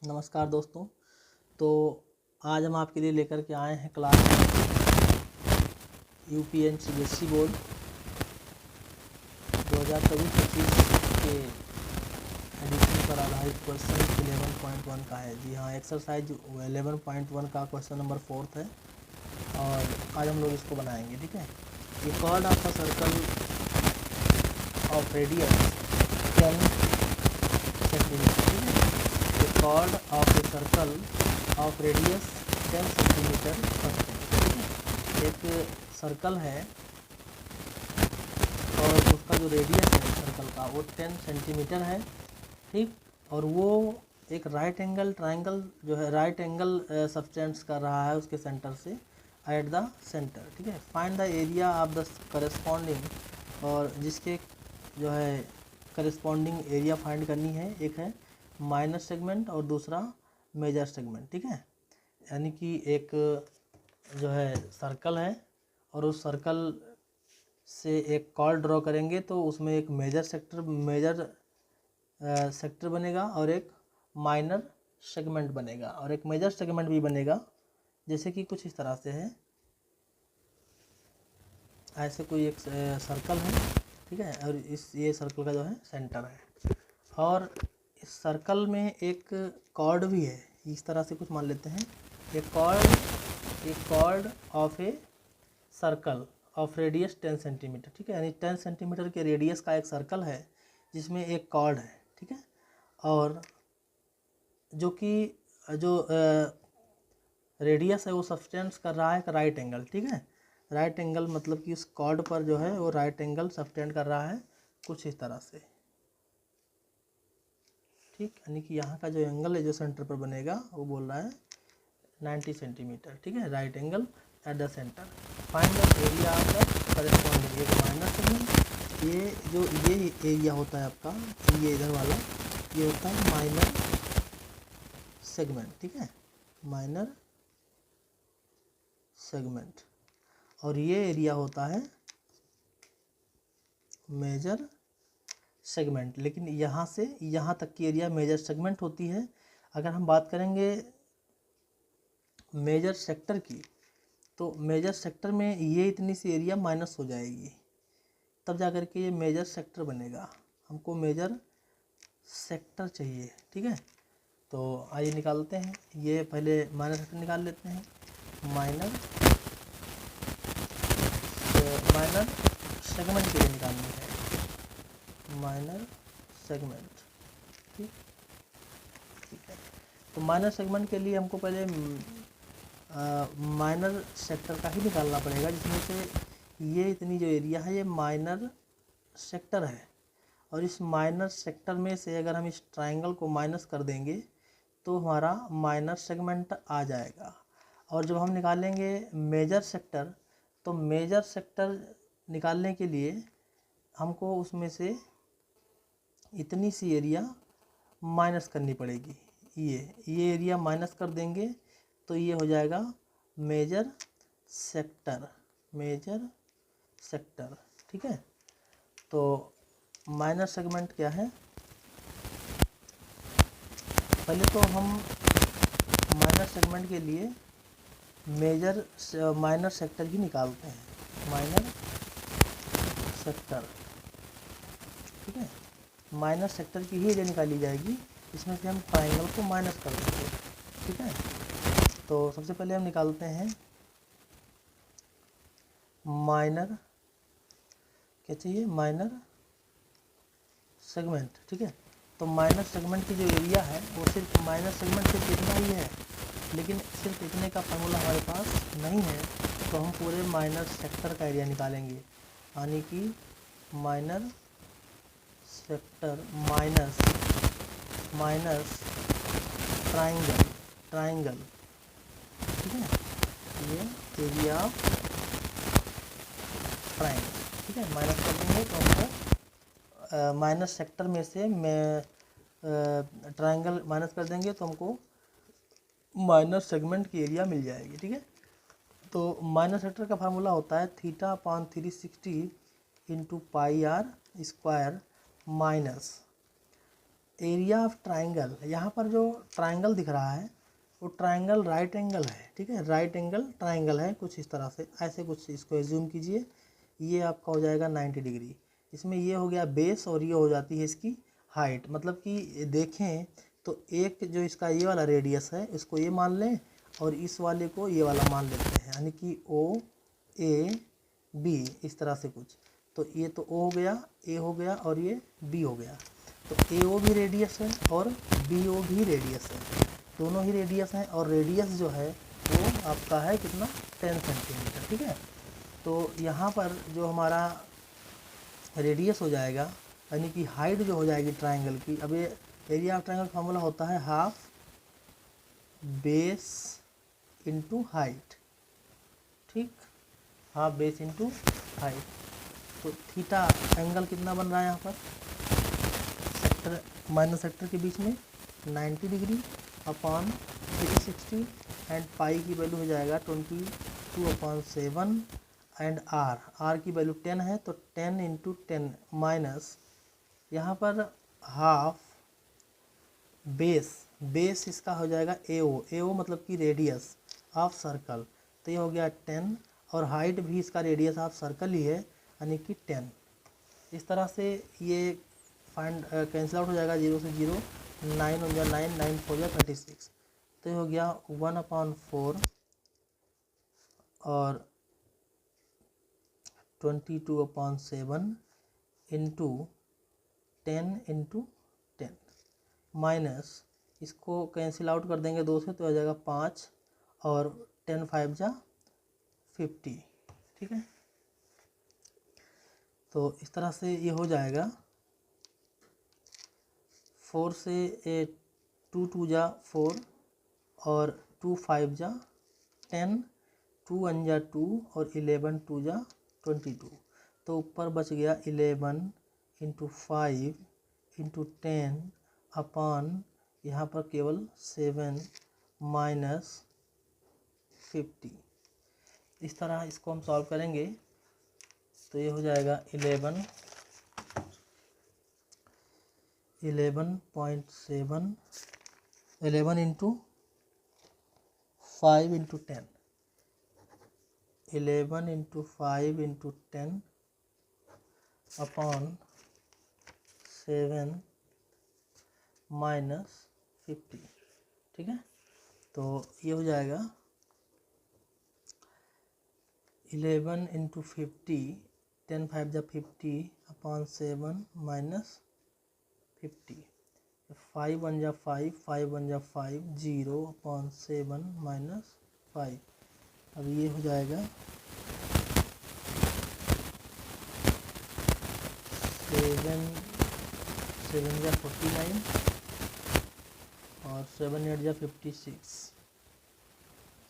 नमस्कार दोस्तों। तो आज हम आपके लिए लेकर के आए हैं क्लास यूपीएन सीबीएसई बोर्ड 2024-25 के एडिशन पर आधारित क्वेश्चन 11.1 का है। जी हाँ, एक्सरसाइज 11.1 का क्वेश्चन नंबर 4 है और आज हम लोग इसको बनाएंगे। ठीक है। ये chord of a circle of radius 10 centimetre. ठीक है। The chord of a circle of radius 10 centimetre पर एक सर्कल है और उसका जो रेडियस है सर्कल का वो 10 सेंटीमीटर है। ठीक। और वो एक राइट एंगल ट्रायंगल जो है राइट एंगल सब्सटेंस कर रहा है उसके सेंटर से एट द सेंटर। ठीक है। Find the area of the corresponding, और जिसके जो है करस्पॉन्डिंग एरिया फाइंड करनी है। एक है माइनर सेगमेंट और दूसरा मेजर सेगमेंट। ठीक है। यानी कि एक जो है सर्कल है और उस सर्कल से एक कॉर्ड ड्रॉ करेंगे तो उसमें एक मेजर सेक्टर बनेगा और एक माइनर सेगमेंट बनेगा और एक मेजर सेगमेंट भी बनेगा। जैसे कि कुछ इस तरह से है, ऐसे कोई एक सर्कल है। ठीक है। और ये सर्कल का जो है सेंटर है और इस सर्कल में एक कॉर्ड भी है। इस तरह से कुछ मान लेते हैं। एक chord of a circle of radius 10 centimetre. ठीक है। यानी 10 सेंटीमीटर के रेडियस का एक सर्कल है जिसमें एक कॉर्ड है। ठीक है। और जो कि जो रेडियस है वो सब्सटेंस कर रहा है एक राइट एंगल। ठीक है। राइट एंगल मतलब कि उस कॉर्ड पर जो है वो राइट एंगल सब्सटेंड कर रहा है कुछ इस तरह से। ठीक। यानी कि यहाँ का जो एंगल है जो सेंटर पर बनेगा वो बोल रहा है 90 सेंटीमीटर। ठीक है। Right angle at the centre. Find the area of the corresponding एक माइनर सेगमेंट। ये एरिया होता है आपका, ये इधर वाला ये होता है माइनर सेगमेंट। ठीक है। Minor segment. और ये एरिया होता है मेजर सेगमेंट। लेकिन यहाँ से यहाँ तक की एरिया मेजर सेगमेंट होती है। अगर हम बात करेंगे मेजर सेक्टर की तो मेजर सेक्टर में ये इतनी सी एरिया माइनस हो जाएगी, तब जा कर के ये मेजर सेक्टर बनेगा। हमको मेजर सेक्टर चाहिए। ठीक है। तो आइए निकालते हैं। ये पहले माइनर सेक्टर निकाल लेते हैं। माइनर सेगमेंट के लिए निकालनी है। Minor segment. ठीक है। तो माइनर सेगमेंट के लिए हमको पहले माइनर सेक्टर का ही निकालना पड़ेगा, जिसमें से ये इतनी जो एरिया है ये माइनर सेक्टर है। और इस माइनर सेक्टर में से अगर हम इस ट्रायंगल को माइनस कर देंगे तो हमारा माइनर सेगमेंट आ जाएगा। और जब हम निकालेंगे मेजर सेक्टर तो मेजर सेक्टर निकालने के लिए हमको उसमें से इतनी सी एरिया माइनस करनी पड़ेगी। ये एरिया माइनस कर देंगे तो ये हो जाएगा मेजर सेक्टर। Major sector. ठीक है। तो माइनर सेगमेंट क्या है, पहले तो हम माइनर सेगमेंट के लिए माइनर सेक्टर ही निकालते हैं। Minor sector. ठीक है। माइनर सेक्टर की ही एरिया निकाली जाएगी, इसमें से हम ट्रायंगल को माइनस कर देंगे। ठीक है। तो सबसे पहले हम निकालते हैं माइनर, क्या चाहिए, माइनर सेगमेंट। ठीक है। तो माइनर सेगमेंट की जो एरिया है वो सिर्फ माइनर सेगमेंट सिर्फ इतना ही है, लेकिन सिर्फ इतने का फार्मूला हमारे पास नहीं है। तो हम पूरे माइनर सेक्टर का एरिया निकालेंगे, यानी कि माइनर सेक्टर माइनस ट्रायंगल। ठीक है। ये एरिया ऑफ ट्रायंगल। ठीक है। माइनस कर देंगे तो हमको माइनस सेक्टर में से ट्रायंगल माइनस कर देंगे तो हमको माइनर सेगमेंट की एरिया मिल जाएगी। ठीक है। तो माइनर सेक्टर का फार्मूला होता है θ/360 × πr² minus area of triangle, यहाँ पर जो ट्राइंगल दिख रहा है वो ट्राइंगल राइट एंगल है, ठीक है, राइट एंगल ट्राइंगल है कुछ इस तरह से, ऐसे कुछ इसको एज्यूम कीजिए। ये आपका हो जाएगा 90 डिग्री। इसमें ये हो गया बेस और ये हो जाती है इसकी हाइट। मतलब कि देखें तो एक जो इसका ये वाला रेडियस है इसको ये मान लें और इस वाले को ये वाला मान लेते हैं, यानी कि ओ ए बी इस तरह से कुछ। तो ये तो ओ हो गया, ए हो गया और ये बी हो गया। तो ए ओ भी रेडियस है और बी ओ भी रेडियस है, दोनों ही रेडियस हैं। और रेडियस जो है वो आपका है कितना, 10 सेंटीमीटर, ठीक है। तो यहाँ पर जो हमारा रेडियस हो जाएगा, यानी कि हाइट जो हो जाएगी ट्राइंगल की। अब ये एरिया ऑफ ट्राइंगल फार्मूला होता है हाफ बेस इंटू हाइट, ठीक, हाफ बेस इंटू हाइट। तो थीटा एंगल कितना बन रहा है यहाँ पर सेक्टर माइनस सेक्टर के बीच में 90 डिग्री अपॉन 360 एंड पाई की वैल्यू हो जाएगा 22/7 एंड आर की वैल्यू 10 है तो 10 इंटू 10 माइनस यहाँ पर हाफ बेस इसका हो जाएगा ए ओ मतलब कि रेडियस ऑफ सर्कल। तो ये हो गया 10 और हाइट भी इसका रेडियस ऑफ सर्कल ही है, यानी कि 10। इस तरह से ये फाइंड कैंसिल आउट हो जाएगा, 0 से 0, 9 हो गया 9, 9 4 जा 36। तो ये हो गया 1/4 और 22/7 इंटू 10 इंटू 10 माइनस इसको कैंसिल आउट कर देंगे 2 से तो आ जाएगा 5 और 10 5 जा 50, ठीक है। तो इस तरह से ये हो जाएगा 4 से 2 2 जा 4 और 2 5 जा 10, 2 1 जा 2 और 11 2 जा 22। तो ऊपर बच गया 11 इंटू 5 इंटू 10 अपॉन यहाँ पर केवल 7 माइनस 50। इस तरह इसको हम सॉल्व करेंगे तो ये हो जाएगा 11 into 5 into 10, 11 into 5 into 10 upon 7 minus 50, ठीक है। तो ये हो जाएगा 11 इंटू 50, 10 5 जा 50 अपॉन 7 माइनस 50, 5 1 जा 5, 5 1 जा 5, 0 अपॉन 7 माइनस 5। अब ये हो जाएगा 7 जा 49 और 7 8 जा 56,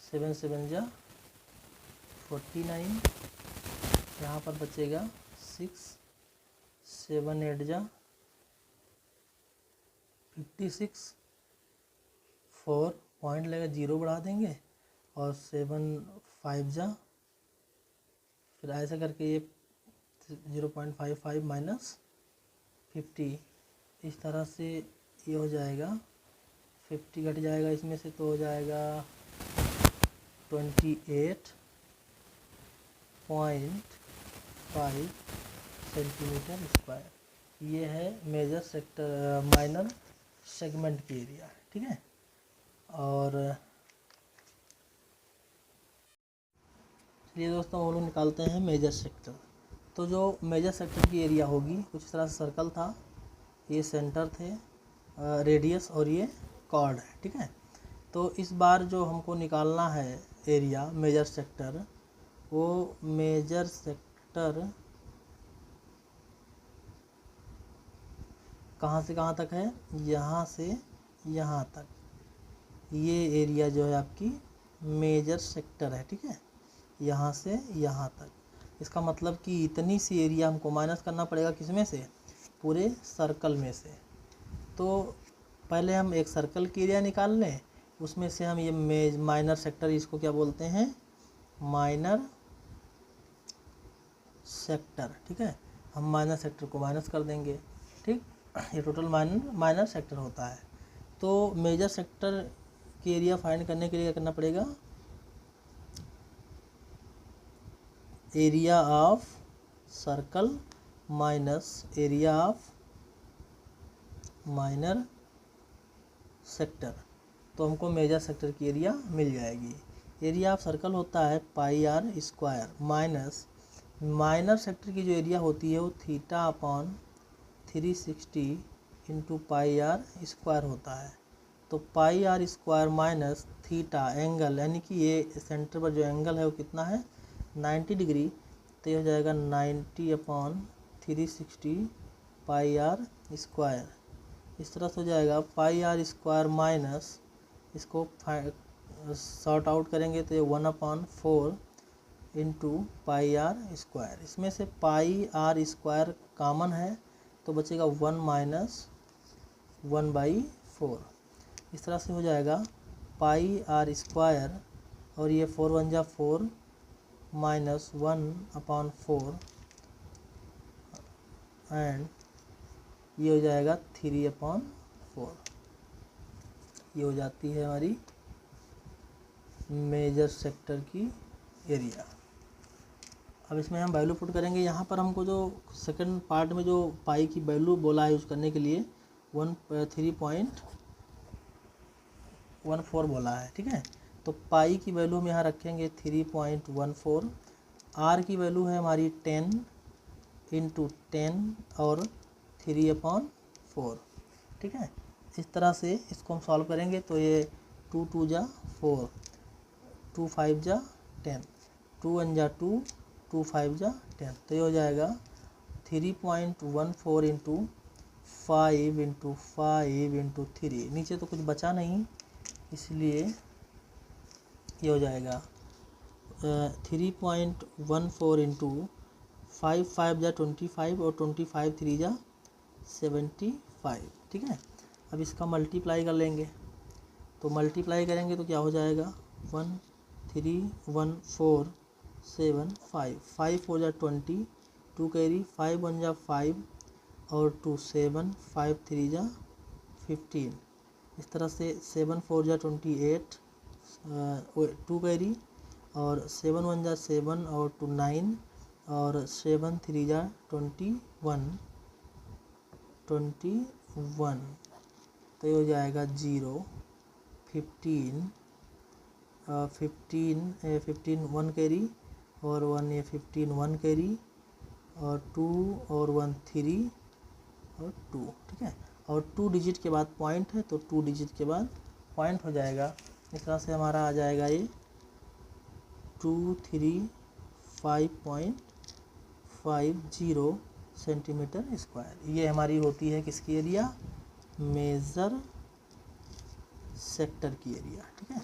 7 7 जा 49, यहाँ पर बचेगा 6, 7 8 जा 56, 4 पॉइंट लगेगा 0 बढ़ा देंगे और 7 5 जा, फिर ऐसे करके ये 0.55 माइनस 50। इस तरह से ये हो जाएगा 50 घट जाएगा इसमें से तो हो जाएगा 28.5 सेंटीमीटर स्क्वायर। ये है मेजर सेक्टर माइनर सेगमेंट की एरिया, ठीक है। और चलिए दोस्तों हम लोग निकालते हैं मेजर सेक्टर। तो जो मेजर सेक्टर की एरिया होगी कुछ इस तरह से सर्कल था, ये सेंटर थे, रेडियस और ये कॉर्ड है, ठीक है। तो इस बार जो हमको निकालना है एरिया मेजर सेक्टर, वो मेजर सेक्टर कहाँ से कहाँ तक है, यहाँ से यहाँ तक। ये एरिया जो है आपकी मेजर सेक्टर है, ठीक है, यहाँ से यहाँ तक। इसका मतलब कि इतनी सी एरिया हमको माइनस करना पड़ेगा किसमें से, पूरे सर्कल में से। तो पहले हम एक सर्कल की एरिया निकाल लें, उसमें से हम ये माइनर सेक्टर, इसको क्या बोलते हैं, माइनर सेक्टर, ठीक है। हम माइनर सेक्टर को माइनस कर देंगे, ठीक। ये टोटल माइनर सेक्टर होता है। तो मेजर सेक्टर की एरिया फाइंड करने के लिए क्या करना पड़ेगा, area of circle minus area of minor sector, तो हमको मेजर सेक्टर की एरिया मिल जाएगी। एरिया ऑफ सर्कल होता है pi r square minus minor sector की जो एरिया होती है वो theta upon 360 into pi r square होता है। तो pi r square minus theta angle, यानी कि ये सेंटर पर जो एंगल है वो कितना है 90 डिग्री, तो ये हो जाएगा 90 अपॉन 360 पाई आर स्क्वायर। इस तरह से हो जाएगा पाई आर स्क्वायर माइनस, इसको सॉर्ट आउट करेंगे तो ये 1/4 इंटू पाई आर स्क्वायर। इसमें से पाई आर स्क्वायर कॉमन है तो बचेगा 1 माइनस 1/4। इस तरह से हो जाएगा पाई आर स्क्वायर, और ये 4 1 जा 4 माइनस 1/4 एंड ये हो जाएगा 3/4। ये हो जाती है हमारी मेजर सेक्टर की एरिया। अब इसमें हम वैल्यू पुट करेंगे। यहाँ पर हमको जो सेकंड पार्ट में जो पाई की वैल्यू बोला है यूज़ करने के लिए 3.14 बोला है, ठीक है। तो पाई की वैल्यू हम यहाँ रखेंगे 3.14। आर की वैल्यू है हमारी 10 इंटू 10 और 3/4, ठीक है। इस तरह से इसको हम सॉल्व करेंगे तो ये 2 2 जा 4, 2 5 जा 10, 2 1 जा 2, 2 5 जा 10, तो ये हो जाएगा 3.14 इंटू 5 इंटू 5 इंटू 3। नीचे तो कुछ बचा नहीं, इसलिए ये हो जाएगा 3.14 इंटू 5 5 जा 25 और 25 3 जा 75, ठीक है। अब इसका मल्टीप्लाई कर लेंगे, तो मल्टीप्लाई करेंगे तो क्या हो जाएगा 13147 5 4 जा 20, 2 कैरी 5 1 जा 5 और 2 7 5 3 जा 15। इस तरह से 7 4 जा 28, 2 कैरी और 7 1 जा 7 और 2 9 और 7 3 जा 21, तो ये हो जाएगा 0 15 15 1 कैरी और 1 ये 15 1 कैरी और 2 और 1 3 और 2, ठीक है। और 2 डिजिट के बाद पॉइंट है तो 2 डिजिट के बाद पॉइंट हो जाएगा। इस तरह से हमारा आ जाएगा ये 235.50 सेंटीमीटर स्क्वायर। ये हमारी होती है किसकी एरिया, मेजर सेक्टर की एरिया, ठीक है।